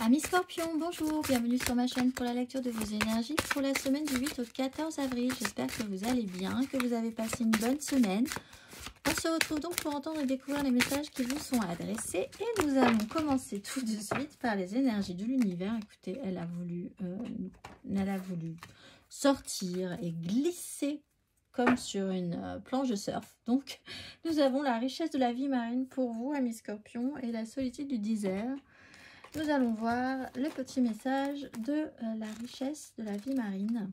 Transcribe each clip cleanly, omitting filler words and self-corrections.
Amis Scorpions, bonjour, bienvenue sur ma chaîne pour la lecture de vos énergies pour la semaine du 8 au 14 avril. J'espère que vous allez bien, que vous avez passé une bonne semaine. On se retrouve donc pour entendre et découvrir les messages qui vous sont adressés. Et nous allons commencer tout de suite par les énergies de l'univers. Écoutez, elle a voulu sortir et glisser comme sur une planche de surf. Donc, nous avons la richesse de la vie marine pour vous, amis Scorpions, et la solitude du désert. Nous allons voir le petit message de la richesse de la vie marine.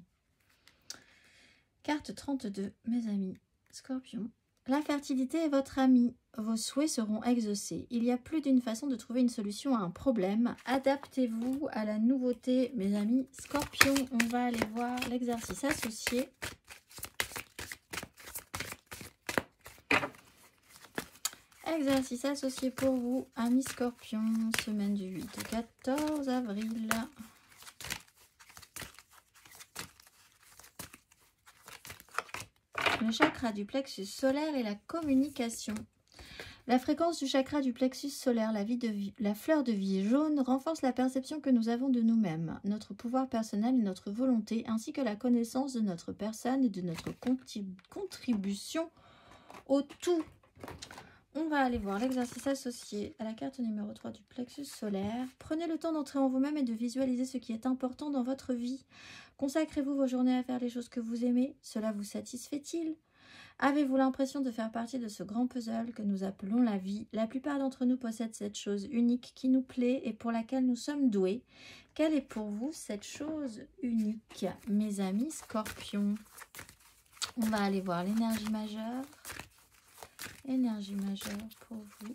Carte 32, mes amis Scorpions. La fertilité est votre amie. Vos souhaits seront exaucés. Il y a plus d'une façon de trouver une solution à un problème. Adaptez-vous à la nouveauté, mes amis Scorpions. On va aller voir l'exercice associé. Exercice associé pour vous, amis Scorpions, semaine du 8 au 14 avril. Le chakra du plexus solaire et la communication. La fréquence du chakra du plexus solaire, la fleur de vie jaune, renforce la perception que nous avons de nous-mêmes, notre pouvoir personnel et notre volonté, ainsi que la connaissance de notre personne et de notre contribution au tout. On va aller voir l'exercice associé à la carte numéro 3 du plexus solaire. Prenez le temps d'entrer en vous-même et de visualiser ce qui est important dans votre vie. Consacrez-vous vos journées à faire les choses que vous aimez. Cela vous satisfait-il? Avez-vous l'impression de faire partie de ce grand puzzle que nous appelons la vie? La plupart d'entre nous possèdent cette chose unique qui nous plaît et pour laquelle nous sommes doués. Quelle est pour vous cette chose unique, mes amis Scorpions? On va aller voir l'énergie majeure. Énergie majeure pour vous.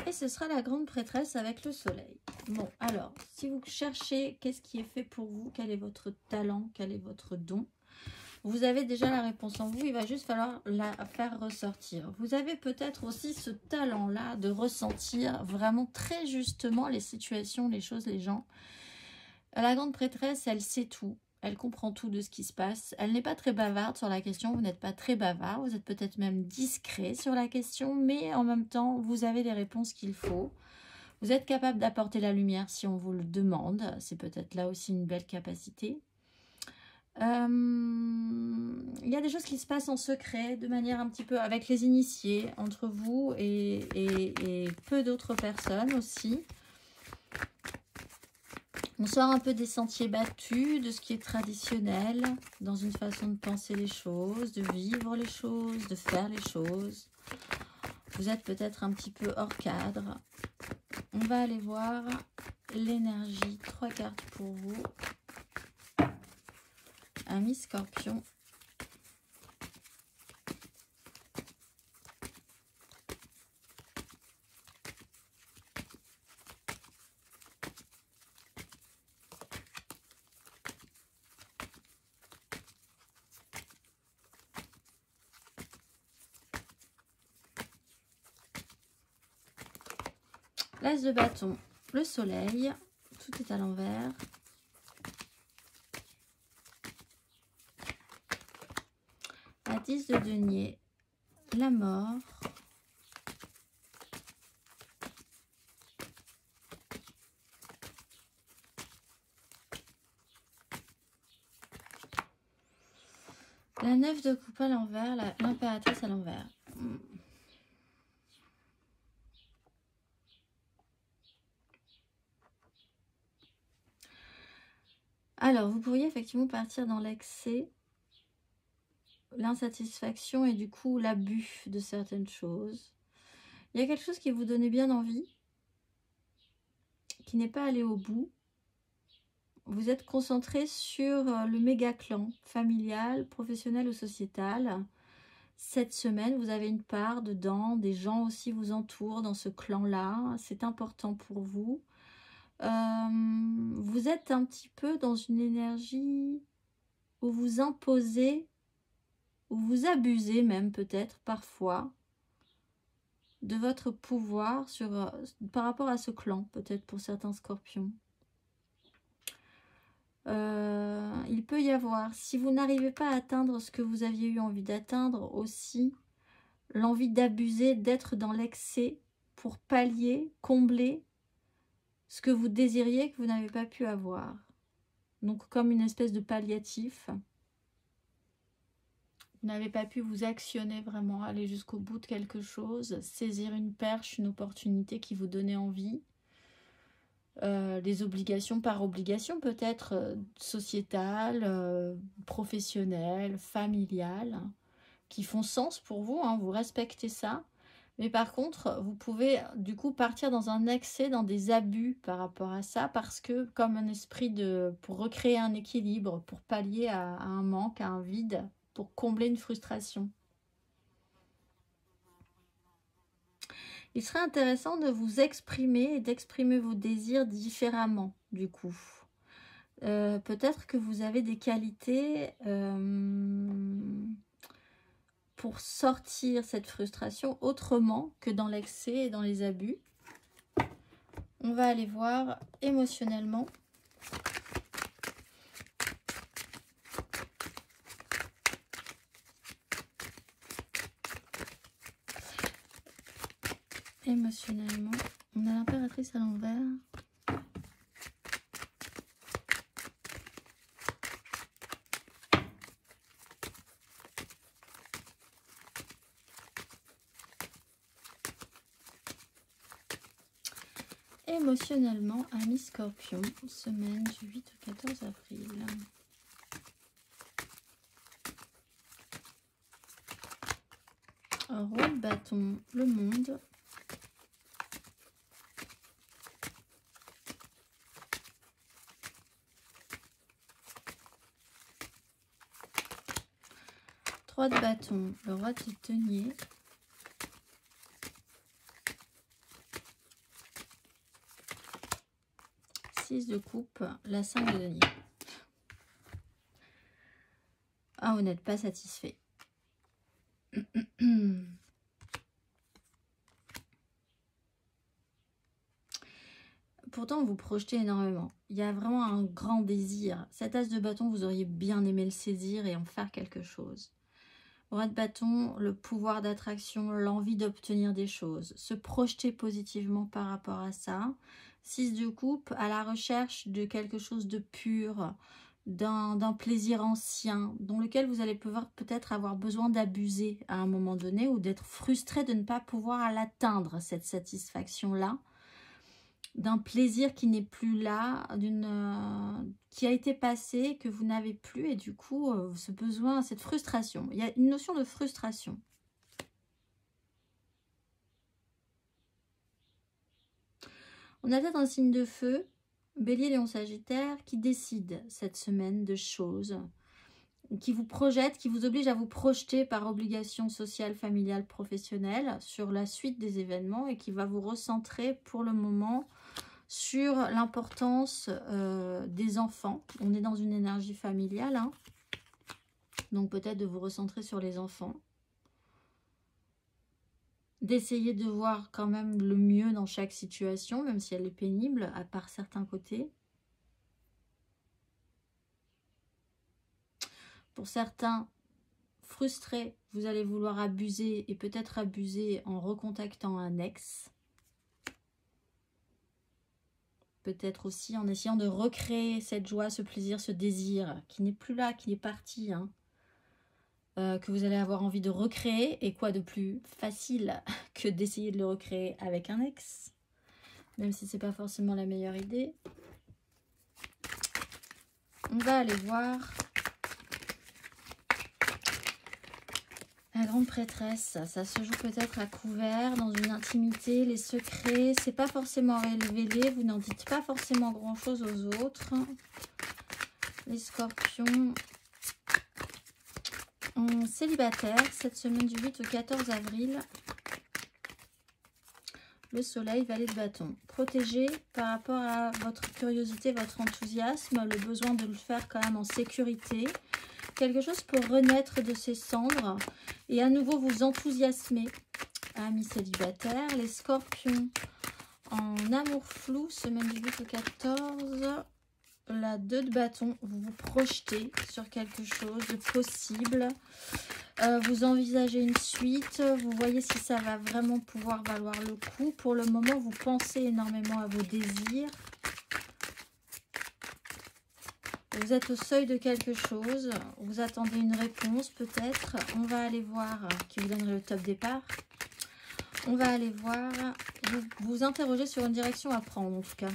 Et ce sera la grande prêtresse avec le soleil. Bon, alors, si vous cherchez qu'est-ce qui est fait pour vous, quel est votre talent, quel est votre don, vous avez déjà la réponse en vous, il va juste falloir la faire ressortir. Vous avez peut-être aussi ce talent-là de ressentir vraiment très justement les situations, les choses, les gens. La grande prêtresse, elle sait tout. Elle comprend tout de ce qui se passe. Elle n'est pas très bavarde sur la question. Vous n'êtes pas très bavard. Vous êtes peut-être même discret sur la question. Mais en même temps, vous avez les réponses qu'il faut. Vous êtes capable d'apporter la lumière si on vous le demande. C'est peut-être là aussi une belle capacité. Il y a des choses qui se passent en secret, de manière un petit peu avec les initiés, entre vous et peu d'autres personnes aussi. On sort un peu des sentiers battus, de ce qui est traditionnel, dans une façon de penser les choses, de vivre les choses, de faire les choses. Vous êtes peut-être un petit peu hors cadre. On va aller voir l'énergie. 3 cartes pour vous. Amis Scorpions. L'as de bâton, le soleil, tout est à l'envers. La 10 de denier, la mort. La 9 de coupe à l'envers, l'impératrice à l'envers. Alors, vous pourriez effectivement partir dans l'excès, l'insatisfaction et du coup l'abus de certaines choses. Il y a quelque chose qui vous donnait bien envie, qui n'est pas allé au bout. Vous êtes concentré sur le méga clan familial, professionnel ou sociétal. Cette semaine, vous avez une part dedans, des gens aussi vous entourent dans ce clan-là. C'est important pour vous. Vous êtes un petit peu dans une énergie où vous imposez, où vous abusez même peut-être parfois de votre pouvoir par rapport à ce clan, peut-être pour certains Scorpions. Il peut y avoir, si vous n'arrivez pas à atteindre ce que vous aviez eu envie d'atteindre aussi, l'envie d'abuser, d'être dans l'excès pour pallier, combler ce que vous désiriez que vous n'avez pas pu avoir. Donc comme une espèce de palliatif. Vous n'avez pas pu vous actionner vraiment, aller jusqu'au bout de quelque chose, saisir une perche, une opportunité qui vous donnait envie. Des obligations par obligation peut-être sociétales, professionnelles, familiales, qui font sens pour vous, hein, vous respectez ça. Mais par contre, vous pouvez du coup partir dans un excès, dans des abus par rapport à ça, parce que comme un esprit pour recréer un équilibre, pour pallier à un manque, à un vide, pour combler une frustration. Il serait intéressant de vous exprimer et d'exprimer vos désirs différemment, du coup. Peut-être que vous avez des qualités pour sortir cette frustration autrement que dans l'excès et dans les abus. On va aller voir émotionnellement. Émotionnellement, on a l'impératrice à l'envers. Émotionnellement, ami Scorpion, semaine du 8 au 14 avril. Roi de bâton, le monde. Roi de bâton, le roi de denier. Six de coupe, la 5 de denier. Ah, vous n'êtes pas satisfait. Pourtant, vous projetez énormément. Il y a vraiment un grand désir. Cet as de bâton, vous auriez bien aimé le saisir et en faire quelque chose. Roi de bâton, le pouvoir d'attraction, l'envie d'obtenir des choses. Se projeter positivement par rapport à ça. 6 de coupe, à la recherche de quelque chose de pur, d'un plaisir ancien, dans lequel vous allez peut-être avoir besoin d'abuser à un moment donné ou d'être frustré de ne pas pouvoir l'atteindre, cette satisfaction-là. D'un plaisir qui n'est plus là, qui a été passé, que vous n'avez plus, et du coup, ce besoin, cette frustration. Il y a une notion de frustration. On a peut-être un signe de feu, Bélier, Lion, Sagittaire, qui décide cette semaine de choses, qui vous projette, qui vous oblige à vous projeter par obligation sociale, familiale, professionnelle sur la suite des événements et qui va vous recentrer pour le moment sur l'importance des enfants. On est dans une énergie familiale, hein. Donc peut-être de vous recentrer sur les enfants. D'essayer de voir quand même le mieux dans chaque situation, même si elle est pénible, à part certains côtés. Pour certains, frustrés, vous allez vouloir abuser et peut-être abuser en recontactant un ex. Peut-être aussi en essayant de recréer cette joie, ce plaisir, ce désir qui n'est plus là, qui est parti, hein, que vous allez avoir envie de recréer. Et quoi de plus facile que d'essayer de le recréer avec un ex, même si c'est pas forcément la meilleure idée. On va aller voir la grande prêtresse. Ça se joue peut-être à couvert, dans une intimité, les secrets, c'est pas forcément révélé, vous n'en dites pas forcément grand chose aux autres. Les scorpions célibataires, cette semaine du 8 au 14 avril. Le soleil, valet de bâton. Protégé par rapport à votre curiosité, votre enthousiasme, le besoin de le faire quand même en sécurité. Quelque chose pour renaître de ses cendres et à nouveau vous enthousiasmer, amis célibataires. Les scorpions en amour flou, semaine du 8 au 14. la 2 de bâton, vous vous projetez sur quelque chose de possible. Vous envisagez une suite, vous voyez si ça va vraiment pouvoir valoir le coup. Pour le moment, vous pensez énormément à vos désirs. Vous êtes au seuil de quelque chose, vous attendez une réponse peut-être. On va aller voir qui vous donnerait le top départ. On va aller voir, vous interrogez sur une direction à prendre en tout cas.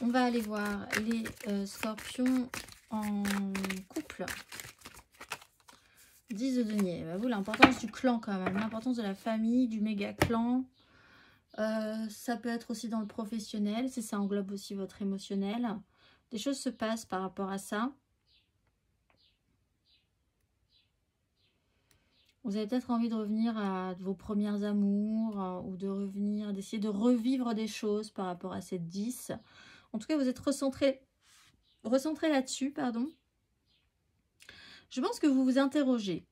On va aller voir les scorpions en couple. 10 de denier. Bah, vous, l'importance du clan quand même, l'importance de la famille, du méga clan. Ça peut être aussi dans le professionnel, si ça englobe aussi votre émotionnel. Des choses se passent par rapport à ça. Vous avez peut-être envie de revenir à vos premières amours ou de revenir, d'essayer de revivre des choses par rapport à cette 10. En tout cas, vous êtes recentré là-dessus, pardon. Je pense que vous vous interrogez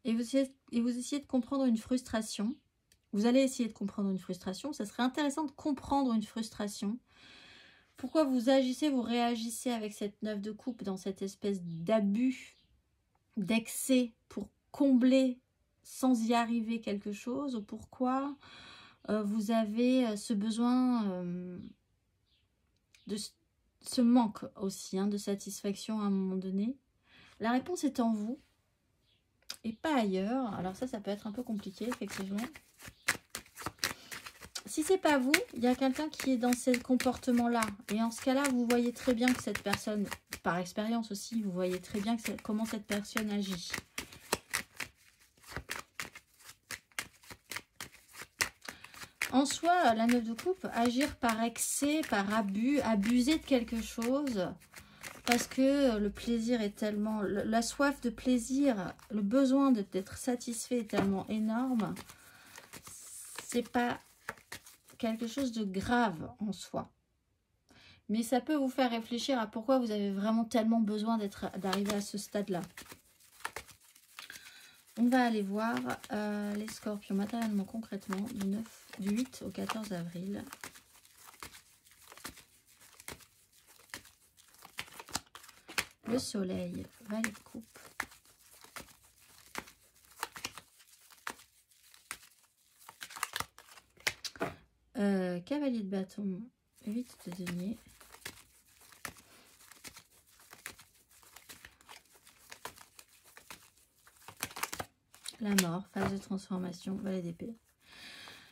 et vous essayez de comprendre une frustration. Vous allez essayer de comprendre une frustration. Ça serait intéressant de comprendre une frustration. Pourquoi vous agissez, vous réagissez avec cette 9 de coupe dans cette espèce d'abus, d'excès pour combler sans y arriver quelque chose, ou pourquoi vous avez ce besoin de ce manque aussi de satisfaction à un moment donné. La réponse est en vous et pas ailleurs. Alors ça peut être un peu compliqué effectivement. Si c'est pas vous, il y a quelqu'un qui est dans ce comportement-là. Et en ce cas-là, vous voyez très bien que cette personne, par expérience aussi, vous voyez très bien comment cette personne agit. En soi, la 9 de coupe, agir par excès, par abus, abuser de quelque chose, parce que le plaisir est tellement... La soif de plaisir, le besoin d'être satisfait est tellement énorme. C'est pas quelque chose de grave en soi. Mais ça peut vous faire réfléchir à pourquoi vous avez vraiment tellement besoin d'arriver à ce stade-là. On va aller voir les scorpions matériellement, concrètement, du 8 au 14 avril. Le soleil, valet de coupe. Cavalier de bâton, 8 de denier. La mort, phase de transformation, valet d'épée.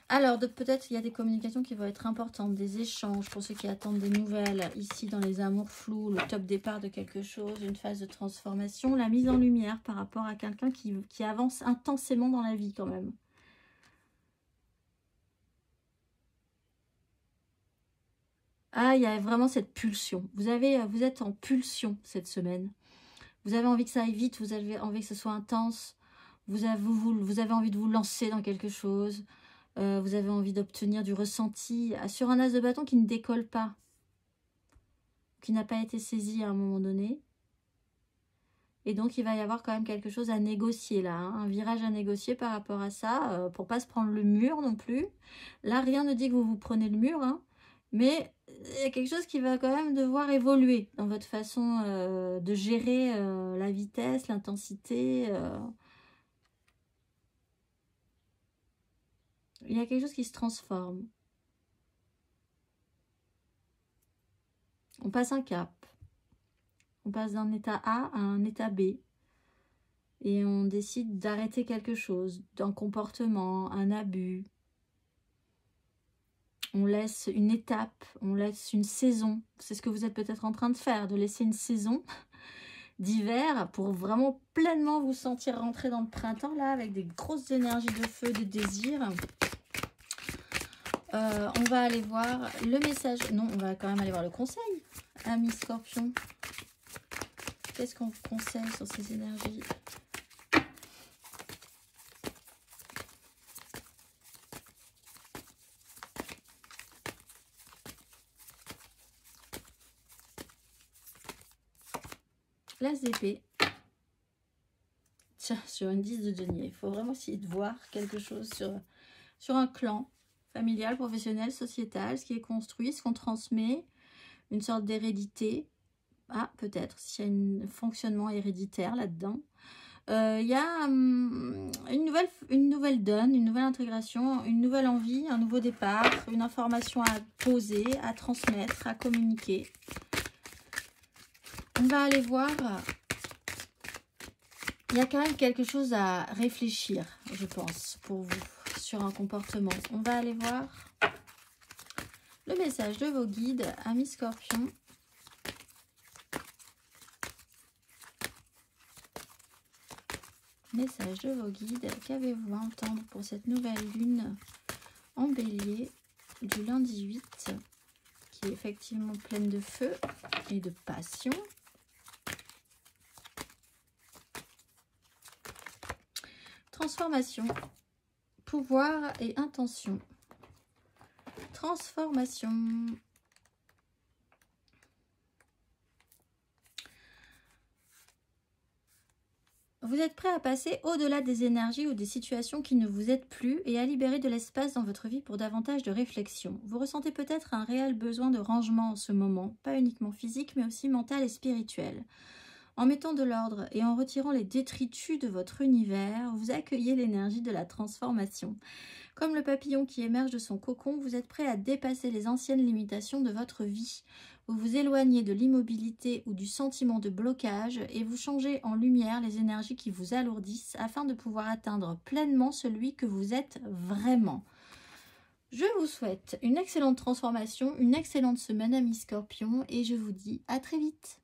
Alors, peut-être il y a des communications qui vont être importantes, des échanges pour ceux qui attendent des nouvelles. Ici, dans les amours flous, le top départ de quelque chose, une phase de transformation, la mise en lumière par rapport à quelqu'un qui avance intensément dans la vie quand même. Ah, il y a vraiment cette pulsion. Vous êtes en pulsion cette semaine. Vous avez envie que ça aille vite, vous avez envie que ce soit intense. Vous avez envie de vous lancer dans quelque chose. Vous avez envie d'obtenir du ressenti sur un as de bâton qui ne décolle pas. Qui n'a pas été saisi à un moment donné. Et donc, il va y avoir quand même quelque chose à négocier là. Un virage à négocier par rapport à ça. Pour pas se prendre le mur non plus. Là, rien ne dit que vous prenez le mur. Mais il y a quelque chose qui va quand même devoir évoluer dans votre façon de gérer la vitesse, l'intensité. Il y a quelque chose qui se transforme. On passe un cap. On passe d'un état A à un état B. Et on décide d'arrêter quelque chose, d'un comportement, un abus. On laisse une étape, on laisse une saison. C'est ce que vous êtes peut-être en train de faire, de laisser une saison d'hiver pour vraiment pleinement vous sentir rentrer dans le printemps, là, avec des grosses énergies de feu, de désir. On va aller voir le message. Non, on va quand même aller voir le conseil. Amis Scorpion. Qu'est-ce qu'on vous conseille sur ces énergies ? L'as d'épée. Tiens, sur une 10 de denier. Il faut vraiment essayer de voir quelque chose sur un clan familial, professionnel, sociétal, ce qui est construit, ce qu'on transmet. une sorte d'hérédité. Ah, peut-être, s'il y a un fonctionnement héréditaire là-dedans. Il y a une nouvelle donne, une nouvelle intégration, une nouvelle envie, un nouveau départ, une information à poser, à transmettre, à communiquer. On va aller voir. Il y a quand même quelque chose à réfléchir, je pense, pour vous, sur un comportement. On va aller voir le message de vos guides, amis Scorpions. Message de vos guides, qu'avez-vous à entendre pour cette nouvelle lune en bélier du lundi 8, qui est effectivement pleine de feu et de passion. Transformation, pouvoir et intention. Transformation. Vous êtes prêt à passer au-delà des énergies ou des situations qui ne vous aident plus et à libérer de l'espace dans votre vie pour davantage de réflexion. Vous ressentez peut-être un réel besoin de rangement en ce moment, pas uniquement physique mais aussi mental et spirituel. En mettant de l'ordre et en retirant les détritus de votre univers, vous accueillez l'énergie de la transformation. Comme le papillon qui émerge de son cocon, vous êtes prêt à dépasser les anciennes limitations de votre vie. Vous vous éloignez de l'immobilité ou du sentiment de blocage et vous changez en lumière les énergies qui vous alourdissent afin de pouvoir atteindre pleinement celui que vous êtes vraiment. Je vous souhaite une excellente transformation, une excellente semaine amis Scorpions et je vous dis à très vite.